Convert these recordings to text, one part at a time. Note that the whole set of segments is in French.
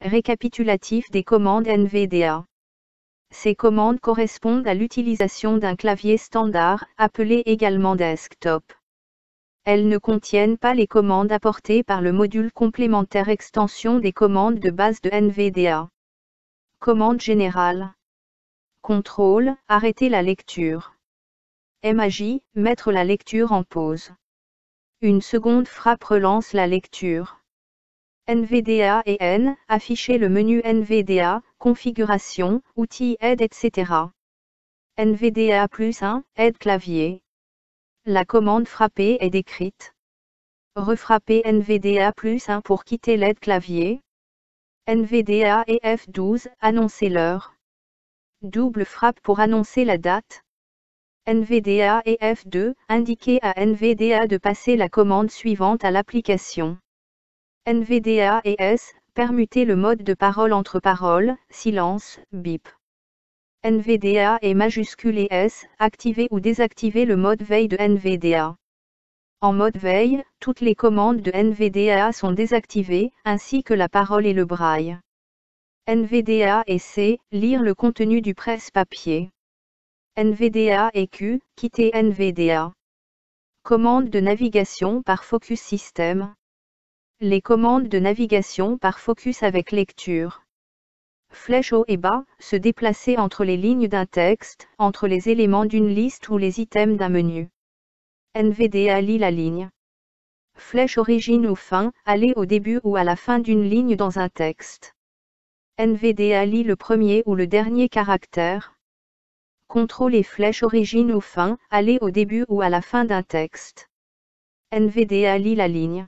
Récapitulatif des commandes NVDA. Ces commandes correspondent à l'utilisation d'un clavier standard, appelé également desktop. Elles ne contiennent pas les commandes apportées par le module complémentaire extension des commandes de base de NVDA. Commande générale. Contrôle, arrêter la lecture. MAJ, mettre la lecture en pause. Une seconde frappe relance la lecture. NVDA et N, afficher le menu NVDA, configuration, outils aide etc. NVDA plus 1, aide clavier. La commande frapper est décrite. Refrapper NVDA plus 1 pour quitter l'aide clavier. NVDA et F12, annoncer l'heure. Double frappe pour annoncer la date. NVDA et F2, indiquer à NVDA de passer la commande suivante à l'application. NVDA et S, permuter le mode de parole entre paroles, silence, bip. NVDA et majuscule et S, activer ou désactiver le mode veille de NVDA. En mode veille, toutes les commandes de NVDA sont désactivées, ainsi que la parole et le braille. NVDA et C, lire le contenu du presse-papier. NVDA et Q, quitter NVDA. Commande de navigation par Focus System. Les commandes de navigation par focus avec lecture. Flèche haut et bas, se déplacer entre les lignes d'un texte, entre les éléments d'une liste ou les items d'un menu. NVDA lit la ligne. Flèche origine ou fin, aller au début ou à la fin d'une ligne dans un texte. NVDA lit le premier ou le dernier caractère. Contrôle et flèche origine ou fin, aller au début ou à la fin d'un texte. NVDA lit la ligne.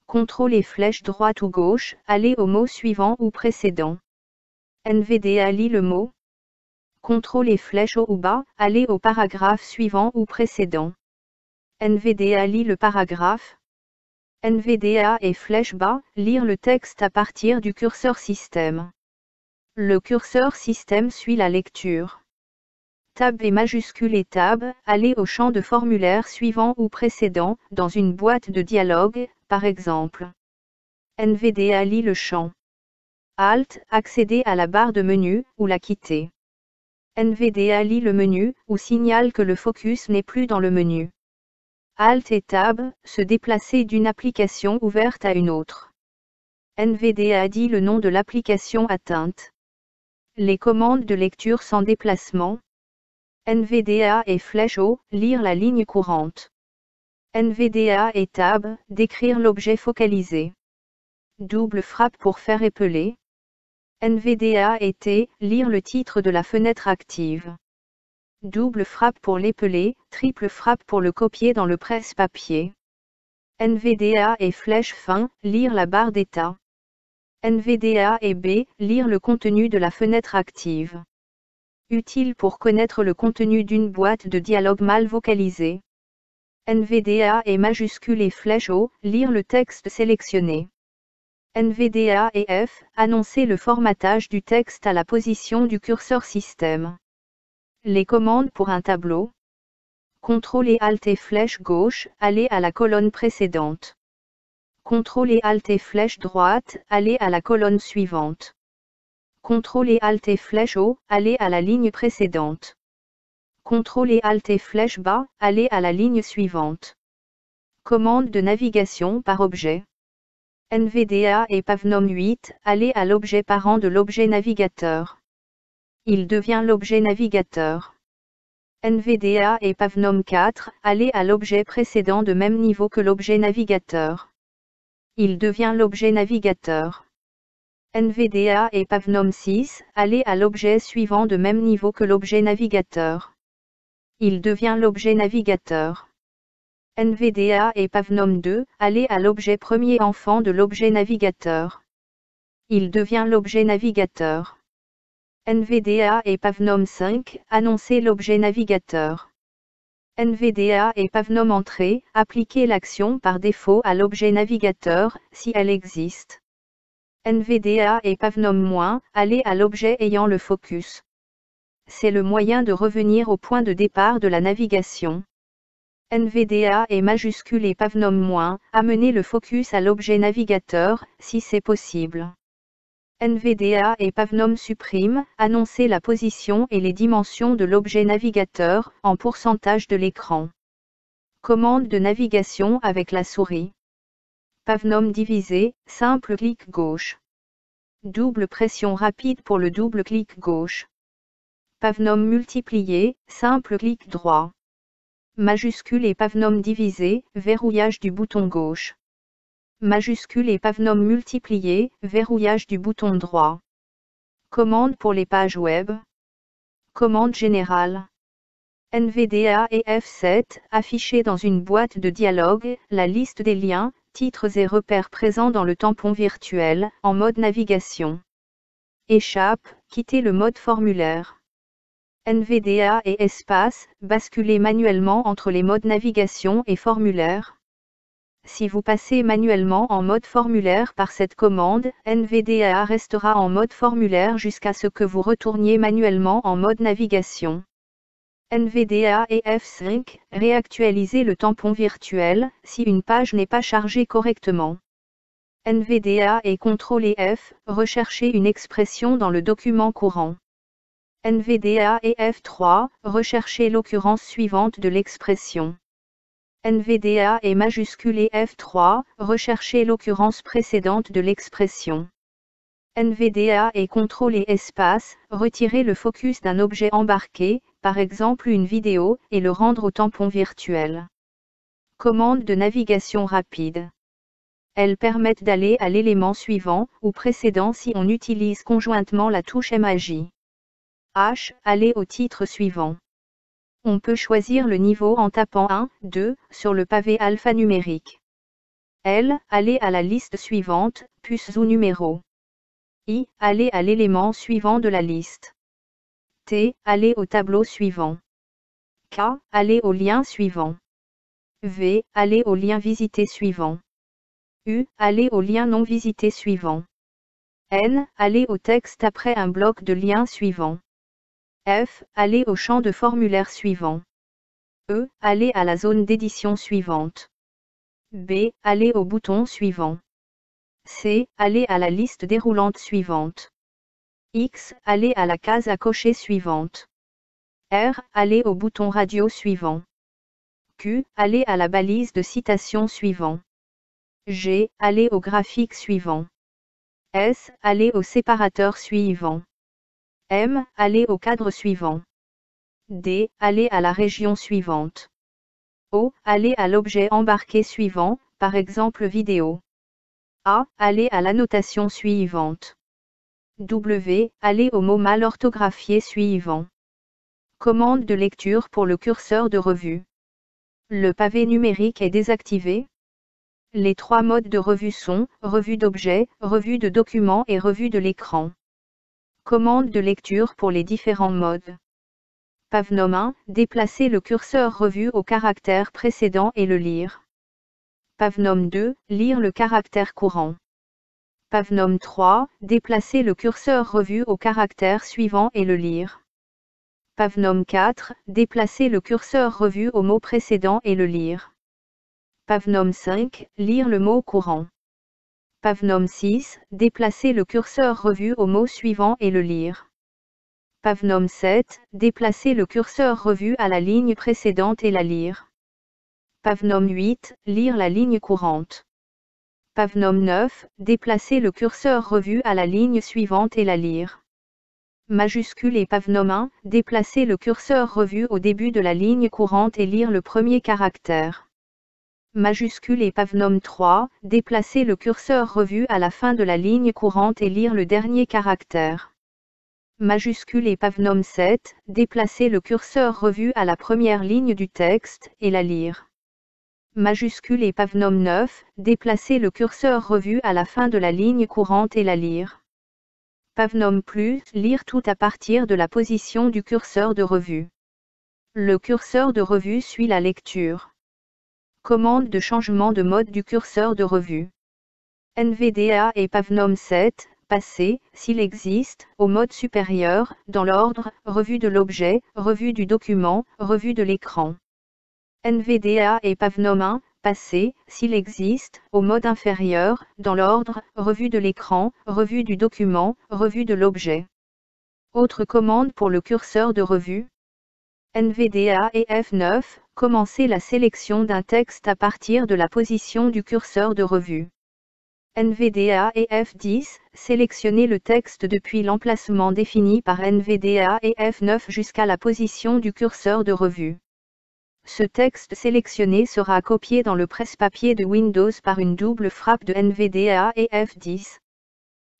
Contrôle et flèche droite ou gauche, aller au mot suivant ou précédent. NVDA lit le mot. Contrôle et flèche haut ou bas, aller au paragraphe suivant ou précédent. NVDA lit le paragraphe. NVDA et flèche bas, lire le texte à partir du curseur système. Le curseur système suit la lecture. Tab et majuscule et tab, aller au champ de formulaire suivant ou précédent, dans une boîte de dialogue, par exemple. NVDA lit le champ. Alt, accéder à la barre de menu, ou la quitter. NVDA lit le menu, ou signale que le focus n'est plus dans le menu. Alt et tab, se déplacer d'une application ouverte à une autre. NVDA dit le nom de l'application atteinte. Les commandes de lecture sans déplacement. NVDA et flèche haut, lire la ligne courante. NVDA et tab, décrire l'objet focalisé. Double frappe pour faire épeler. NVDA et T, lire le titre de la fenêtre active. Double frappe pour l'épeler, triple frappe pour le copier dans le presse-papier. NVDA et flèche fin, lire la barre d'état. NVDA et B, lire le contenu de la fenêtre active. Utile pour connaître le contenu d'une boîte de dialogue mal vocalisée. NVDA et majuscule et flèche haut, lire le texte sélectionné. NVDA et F, annoncer le formatage du texte à la position du curseur système. Les commandes pour un tableau. CTRL et ALT et flèche gauche, aller à la colonne précédente. CTRL et ALT et flèche droite, aller à la colonne suivante. CTRL et ALT et flèche haut, aller à la ligne précédente. CTRL et ALT et flèche bas, aller à la ligne suivante. Commande de navigation par objet. NVDA et Pavnom 8, aller à l'objet parent de l'objet navigateur. Il devient l'objet navigateur. NVDA et Pavnom 4, aller à l'objet précédent de même niveau que l'objet navigateur. Il devient l'objet navigateur. NVDA et Pavnom 6, aller à l'objet suivant de même niveau que l'objet navigateur. Il devient l'objet navigateur. NVDA et Pavnom 2, aller à l'objet premier enfant de l'objet navigateur. Il devient l'objet navigateur. NVDA et Pavnom 5, annoncer l'objet navigateur. NVDA et Pavnom entrée, appliquer l'action par défaut à l'objet navigateur, si elle existe. NVDA et Pavnom-, aller à l'objet ayant le focus. C'est le moyen de revenir au point de départ de la navigation. NVDA et majuscule et Pavnom-, amener le focus à l'objet navigateur, si c'est possible. NVDA et Pavnom suppriment, annoncer la position et les dimensions de l'objet navigateur, en pourcentage de l'écran. Commande de navigation avec la souris. Pavnom diviser, simple clic gauche. Double pression rapide pour le double clic gauche. Pavnom multiplier, simple clic droit. Majuscule et Pavnom diviser, verrouillage du bouton gauche. Majuscule et Pavnom multiplier, verrouillage du bouton droit. Commande pour les pages web. Commande générale. NVDA et F7, afficher dans une boîte de dialogue, la liste des liens, titres et repères présents dans le tampon virtuel, en mode navigation. Échappe, quitter le mode formulaire. NVDA et espace, basculer manuellement entre les modes navigation et formulaire. Si vous passez manuellement en mode formulaire par cette commande, NVDA restera en mode formulaire jusqu'à ce que vous retourniez manuellement en mode navigation. NVDA et F5, réactualiser le tampon virtuel, si une page n'est pas chargée correctement. NVDA et CTRL et F, rechercher une expression dans le document courant. NVDA et F3, rechercher l'occurrence suivante de l'expression. NVDA et majuscule et F3, rechercher l'occurrence précédente de l'expression. NVDA et CTRL et espace, retirer le focus d'un objet embarqué, par exemple une vidéo, et le rendre au tampon virtuel. Commande de navigation rapide. Elles permettent d'aller à l'élément suivant, ou précédent si on utilise conjointement la touche MAJ. H, aller au titre suivant. On peut choisir le niveau en tapant 1, 2, sur le pavé alphanumérique. L, aller à la liste suivante, puce ou numéro. I, aller à l'élément suivant de la liste. T, aller au tableau suivant. K, aller au lien suivant. V, aller au lien visité suivant. U, aller au lien non visité suivant. N, aller au texte après un bloc de lien suivant. F, aller au champ de formulaire suivant. E, aller à la zone d'édition suivante. B, aller au bouton suivant. C, aller à la liste déroulante suivante. X, aller à la case à cocher suivante. R, aller au bouton radio suivant. Q, aller à la balise de citation suivant. G, aller au graphique suivant. S, aller au séparateur suivant. M, aller au cadre suivant. D, aller à la région suivante. O, aller à l'objet embarqué suivant, par exemple vidéo. A, aller à l'annotation suivante. W, aller au mot mal orthographié suivant. Commande de lecture pour le curseur de revue. Le pavé numérique est désactivé. Les trois modes de revue sont revue d'objet, revue de document et revue de l'écran. Commande de lecture pour les différents modes. Pavnom 1, déplacer le curseur revue au caractère précédent et le lire. Pavnom 2, lire le caractère courant. Pavnom 3, déplacer le curseur revue au caractère suivant et le lire. Pavnom 4, déplacer le curseur revue au mot précédent et le lire. Pavnom 5, lire le mot courant. Pavnom 6, déplacer le curseur revue au mot suivant et le lire. Pavnom 7, déplacer le curseur revue à la ligne précédente et la lire. Pavnom 8, lire la ligne courante. Pavnom 9, déplacer le curseur revue à la ligne suivante et la lire. Majuscule et Pavnom 1, déplacer le curseur revue au début de la ligne courante et lire le premier caractère. Majuscule et Pavnom 3, déplacer le curseur revue à la fin de la ligne courante et lire le dernier caractère. Majuscule et Pavnom 7, déplacer le curseur revue à la première ligne du texte et la lire. Majuscule et Pavnom 9, déplacer le curseur revue à la fin de la ligne courante et la lire. Pavnom plus, lire tout à partir de la position du curseur de revue. Le curseur de revue suit la lecture. Commande de changement de mode du curseur de revue. NVDA et Pavnom 7, passer, s'il existe, au mode supérieur, dans l'ordre, revue de l'objet, revue du document, revue de l'écran. NVDA et Pavnom 1, passer, s'il existe, au mode inférieur, dans l'ordre, revue de l'écran, revue du document, revue de l'objet. Autre commande pour le curseur de revue. NVDA et F9, commencer la sélection d'un texte à partir de la position du curseur de revue. NVDA et F10, sélectionner le texte depuis l'emplacement défini par NVDA et F9 jusqu'à la position du curseur de revue. Ce texte sélectionné sera copié dans le presse-papier de Windows par une double frappe de NVDA et F10.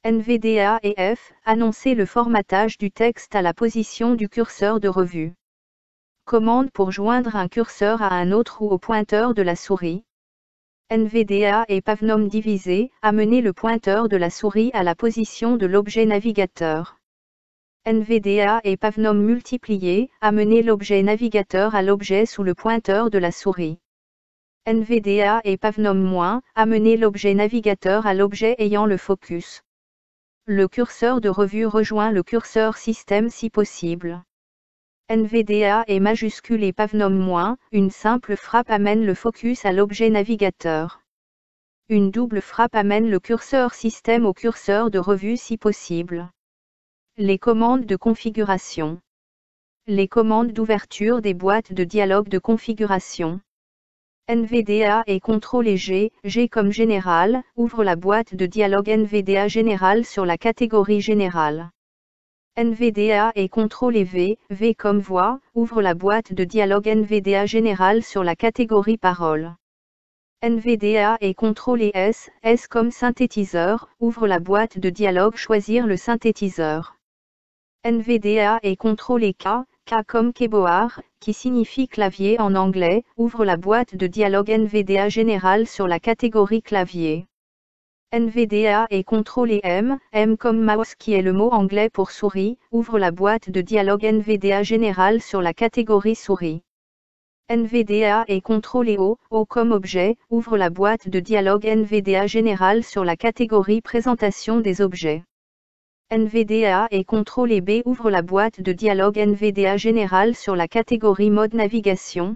NVDA et F, annoncer le formatage du texte à la position du curseur de revue. Commande pour joindre un curseur à un autre ou au pointeur de la souris. NVDA et Pavnom diviser, amener le pointeur de la souris à la position de l'objet navigateur. NVDA et Pavnom multiplier, amener l'objet navigateur à l'objet sous le pointeur de la souris. NVDA et Pavnom moins, amener l'objet navigateur à l'objet ayant le focus. Le curseur de revue rejoint le curseur système si possible. NVDA et majuscule et Pavnom moins, une simple frappe amène le focus à l'objet navigateur. Une double frappe amène le curseur système au curseur de revue si possible. Les commandes de configuration. Les commandes d'ouverture des boîtes de dialogue de configuration. NVDA et CTRL et G comme général, ouvre la boîte de dialogue NVDA général sur la catégorie générale. NVDA et CTRL et V comme voix, ouvre la boîte de dialogue NVDA général sur la catégorie parole. NVDA et CTRL et S comme synthétiseur, ouvre la boîte de dialogue choisir le synthétiseur. NVDA et CTRL et K comme keyboard, qui signifie clavier en anglais, ouvre la boîte de dialogue NVDA général sur la catégorie clavier. NVDA et CTRL et M comme mouse qui est le mot anglais pour souris, ouvre la boîte de dialogue NVDA général sur la catégorie souris. NVDA et CTRL et O comme objet, ouvre la boîte de dialogue NVDA général sur la catégorie présentation des objets. NVDA et CTRL et B ouvre la boîte de dialogue NVDA général sur la catégorie mode navigation.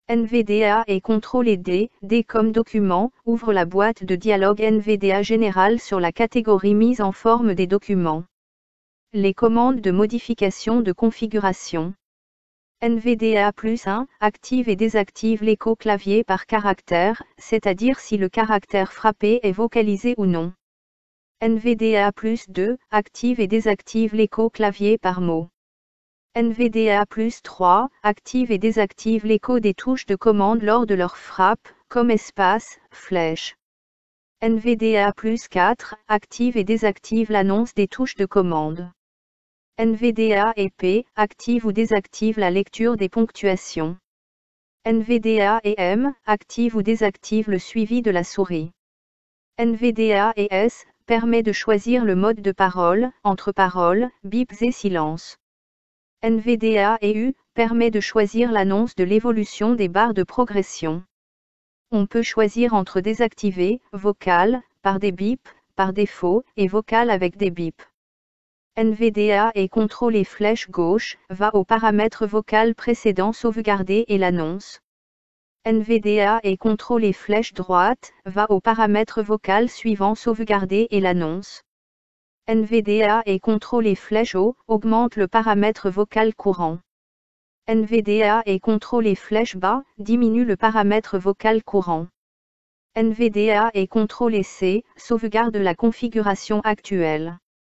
NVDA et CTRL et D comme document, ouvre la boîte de dialogue NVDA général sur la catégorie mise en forme des documents. Les commandes de modification de configuration. NVDA +1, active et désactive l'écho clavier par caractère, c'est-à-dire si le caractère frappé est vocalisé ou non. NVDA +2, active et désactive l'écho clavier par mot. NVDA +3, active et désactive l'écho des touches de commande lors de leur frappe, comme espace, flèche. NVDA +4, active et désactive l'annonce des touches de commande. NVDA et P, active ou désactive la lecture des ponctuations. NVDA et M, active ou désactive le suivi de la souris. NVDA et S, permet de choisir le mode de parole, entre paroles, bips et silence. NVDA et U, permet de choisir l'annonce de l'évolution des barres de progression. On peut choisir entre désactiver, vocal, par des bips, par défaut, et vocal avec des bips. NVDA et CTRL et flèche gauche, va au paramètre vocal précédent sauvegarder et l'annonce. NVDA et CTRL et flèche droite, va au paramètre vocal suivant sauvegarder et l'annonce. NVDA et CTRL et flèche haut, augmente le paramètre vocal courant. NVDA et CTRL et flèche bas, diminue le paramètre vocal courant. NVDA et CTRL et C, sauvegarde la configuration actuelle.